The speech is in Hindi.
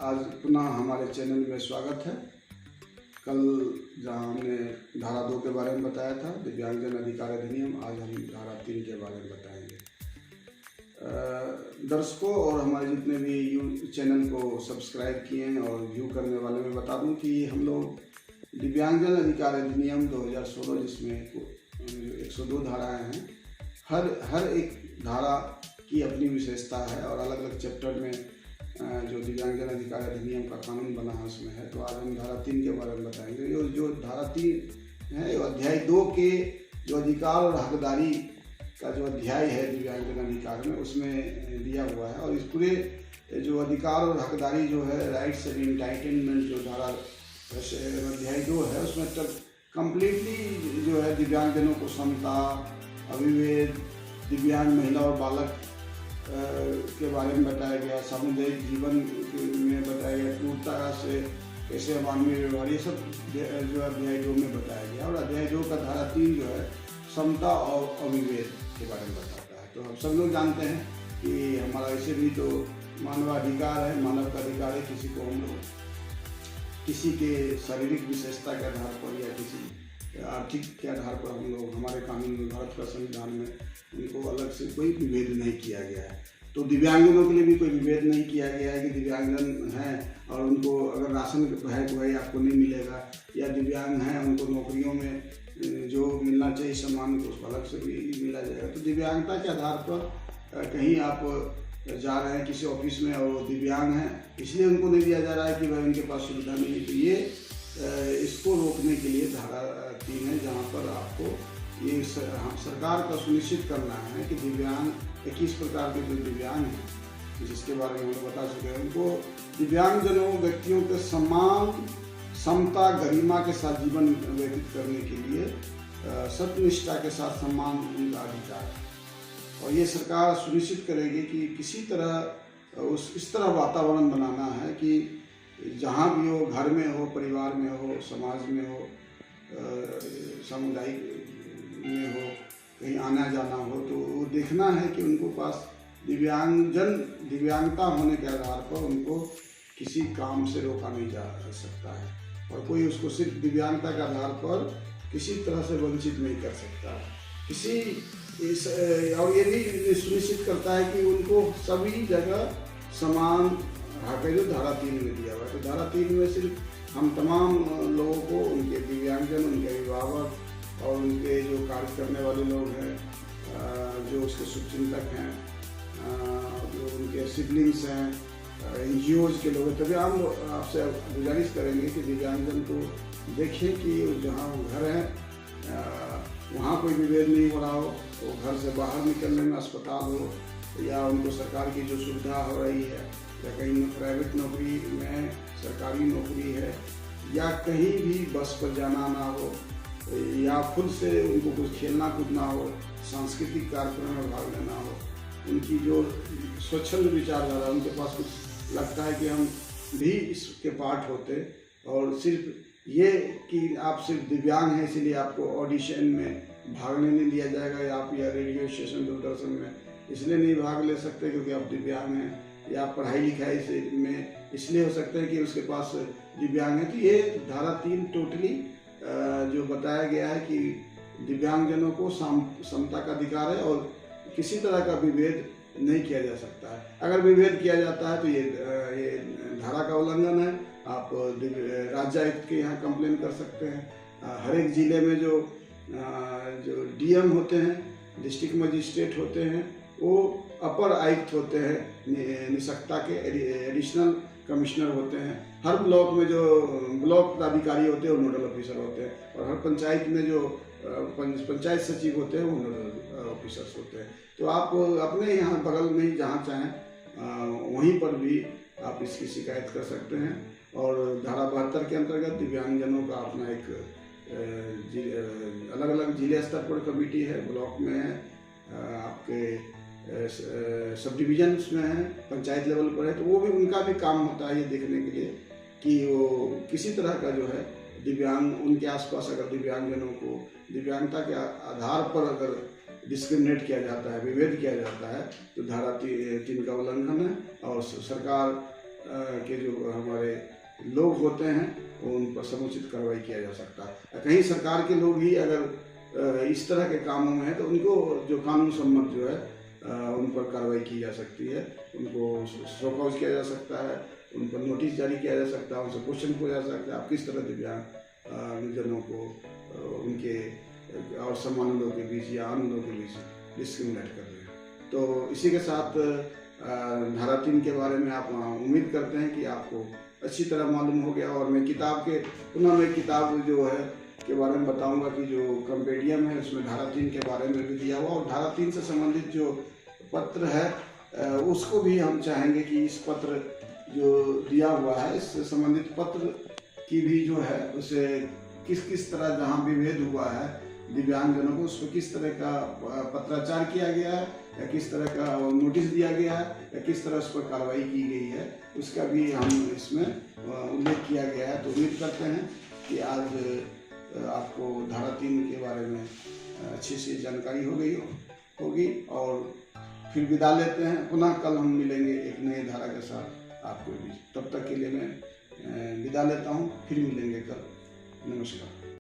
आज पुनः हमारे चैनल में स्वागत है। कल जहां हमने धारा 2 के बारे में बताया था, दिव्यांगजन अधिकार अधिनियम, आज हम धारा 3 के बारे में बताएंगे। दर्शकों और हमारे जितने भी चैनल को सब्सक्राइब किए हैं और व्यू करने वाले में बता दूं कि हम लोग दिव्यांगजन अधिकार अधिनियम 2016, जिसमें 102 धाराएँ हैं, हर एक धारा की अपनी विशेषता है और अलग अलग चैप्टर में जो दिव्यांगजन अधिकार अधिनियम का कानून बना है उसमें है। तो आज हम धारा 3 के बारे में बताएंगे। जो धारा 3 है, अध्याय 2 के जो अधिकार और हकदारी का जो अध्याय है दिव्यांगजन अधिकार में, उसमें दिया हुआ है। और इस पूरे जो अधिकार और हकदारी जो है, राइट्स एंड इंटाइटलमेंट, जो धारा अध्याय 2 है, उसमें तक कम्प्लीटली जो है दिव्यांगजनों को समता, अविभेद, दिव्यांग महिला और बालक के बारे में बताया गया, सामुदायिक जीवन में बताया गया, क्रूरता से कैसे मानवीय व्यवहार, ये सब जो अध्याय 2 में बताया गया। और अध्याय 2 का धारा 3 जो है समता और अविभेद के बारे में बताता है। तो हम सब लोग जानते हैं कि हमारा ऐसे भी तो मानवाधिकार है, मानव का अधिकार है। किसी को हम लोग किसी के शारीरिक विशेषता के आधार पर या किसी आर्थिक के आधार पर हम लोग, हमारे कानून में, भारत का संविधान में उनको अलग से कोई विभेद नहीं किया गया है। तो दिव्यांगजनों के लिए भी कोई विभेद नहीं किया गया है कि दिव्यांगजन हैं और उनको अगर राशन है तो भाई आपको नहीं मिलेगा, या दिव्यांग हैं उनको नौकरियों में जो मिलना चाहिए सम्मान को उसको अलग से भी मिला जाएगा। तो दिव्यांगता के आधार पर कहीं आप जा रहे हैं किसी ऑफिस में और दिव्यांग हैं, इसलिए उनको नहीं दिया जा रहा है कि भाई उनके पास सुविधा नहीं है। तो ये इसको रोकने के लिए धारा 3 है, जहाँ पर आपको ये सरकार का सुनिश्चित करना है कि दिव्यांग 21 प्रकार के जो दिव्यांग हैं, जिसके बारे में हम बता चुके हैं, उनको दिव्यांगजनों व्यक्तियों के सम्मान, समता, गरिमा के साथ जीवन व्यतीत करने के लिए सत्यनिष्ठा के साथ सम्मान उनका अधिकार है। और ये सरकार सुनिश्चित करेगी कि किसी तरह इस तरह वातावरण बनाना है कि जहाँ भी हो, घर में हो, परिवार में हो, समाज में हो, सामुदायिक में हो, कहीं आना जाना हो, तो वो देखना है कि उनको पास दिव्यांगता होने के आधार पर उनको किसी काम से रोका नहीं जा सकता है और कोई उसको सिर्फ दिव्यांगता के आधार पर किसी तरह से वंचित नहीं कर सकता है। और ये भी सुनिश्चित करता है कि उनको सभी जगह समान हक है, जो धारा 3 में दिया हुआ है। तो धारा 3 में सिर्फ हम तमाम लोगों को, उनके दिव्यांगजन, उनके अभिभावक और उनके जो कार्य करने वाले लोग हैं, जो उसके शुभचिंतक हैं, जो उनके सिबलिंग्स हैं, NGOs के लोग, तभी हम आपसे गुजारिश करेंगे कि दिव्यांगजन को देखें कि जहाँ वो घर हैं वहाँ कोई विभेद नहीं हो रहा हो, तो घर से बाहर निकलने में अस्पताल हो या उनको सरकार की जो सुविधा हो रही है, या कहीं प्राइवेट नौकरी में, सरकारी नौकरी है, या कहीं भी बस पर जाना आना हो, या खुद से उनको कुछ खेलना कूदना हो, सांस्कृतिक कार्यक्रम में भाग लेना हो, उनकी जो स्वच्छंद विचारधारा, उनके पास कुछ लगता है कि हम भी इसके पार्ट होते, और सिर्फ ये कि आप सिर्फ दिव्यांग हैं इसलिए आपको ऑडिशन में भाग नहीं दिया जाएगा, या आप या रेडियो स्टेशन, दूरदर्शन में इसलिए नहीं भाग ले सकते क्योंकि आप दिव्यांग हैं, या पढ़ाई लिखाई से में इसलिए हो सकता है कि उसके पास दिव्यांग है। तो ये धारा 3 टोटली जो बताया गया है कि दिव्यांगजनों को समता का अधिकार है और किसी तरह का विभेद नहीं किया जा सकता है। अगर विभेद किया जाता है तो ये धारा का उल्लंघन है। आप राज्य आयुक्त के यहाँ कंप्लेन कर सकते हैं। हर एक जिले में जो DM होते हैं, डिस्ट्रिक्ट मजिस्ट्रेट होते हैं, वो अपर आयुक्त होते हैं निशक्ता के, एडिशनल कमिश्नर होते हैं। हर ब्लॉक में जो ब्लॉक पदाधिकारी होते हैं वो नोडल ऑफिसर होते हैं, और हर पंचायत में जो पंचायत सचिव होते हैं वो नोडल ऑफिसर्स होते हैं। तो आप अपने यहाँ बगल में ही जहाँ चाहें वहीं पर भी आप इसकी शिकायत कर सकते हैं। और धारा 72 के अंतर्गत दिव्यांगजनों का अपना एक अलग अलग जिले स्तर पर कमेटी है, ब्लॉक में है, आपके सब डिविजन्स में है, पंचायत लेवल पर है। तो वो भी, उनका भी काम होता है ये देखने के लिए कि वो किसी तरह का जो है दिव्यांग, उनके आसपास अगर दिव्यांगजनों को दिव्यांगता के आधार पर अगर डिस्क्रिमिनेट किया जाता है, विभेद किया जाता है, तो धारा 3 का उल्लंघन है। और सरकार के जो हमारे लोग होते हैं वो उन पर समुचित कार्रवाई किया जा सकता है। कहीं सरकार के लोग ही अगर इस तरह के कामों में है तो उनको जो कानून सम्मत जो है उन पर कार्रवाई की जा सकती है, उनको शोकॉज किया जा सकता है, उन पर नोटिस जारी किया जा सकता है, उनसे क्वेश्चन किया जा सकता है आप किस तरह दिव्यांग जनों को उनके और सामान्य लोगों के बीच या आम लोगों के बीच डिस्क्रिमिनेट कर रहे हैं। तो इसी के साथ धारा 3 के बारे में आप उम्मीद करते हैं कि आपको अच्छी तरह मालूम हो गया। और मैं किताब जो है के बारे में बताऊंगा कि जो कंपेडियम है उसमें धारा 3 के बारे में भी दिया हुआ, और धारा 3 से संबंधित जो पत्र है उसको भी हम चाहेंगे कि इस पत्र जो दिया हुआ है इससे संबंधित पत्र की भी जो है उसे किस तरह जहाँ विभेद हुआ है दिव्यांगजनों को उस पर किस तरह का पत्राचार किया गया है या किस तरह का नोटिस दिया गया है या किस तरह उस पर कार्रवाई की गई है उसका भी हम इसमें उल्लेख किया गया है। तो उम्मीद करते हैं कि आज आपको धारा 3 के बारे में अच्छी सी जानकारी हो गई होगी और फिर विदा लेते हैं। पुनः कल हम मिलेंगे एक नई धारा के साथ आपके बीच। तब तक के लिए मैं विदा लेता हूँ, फिर मिलेंगे कल। नमस्कार।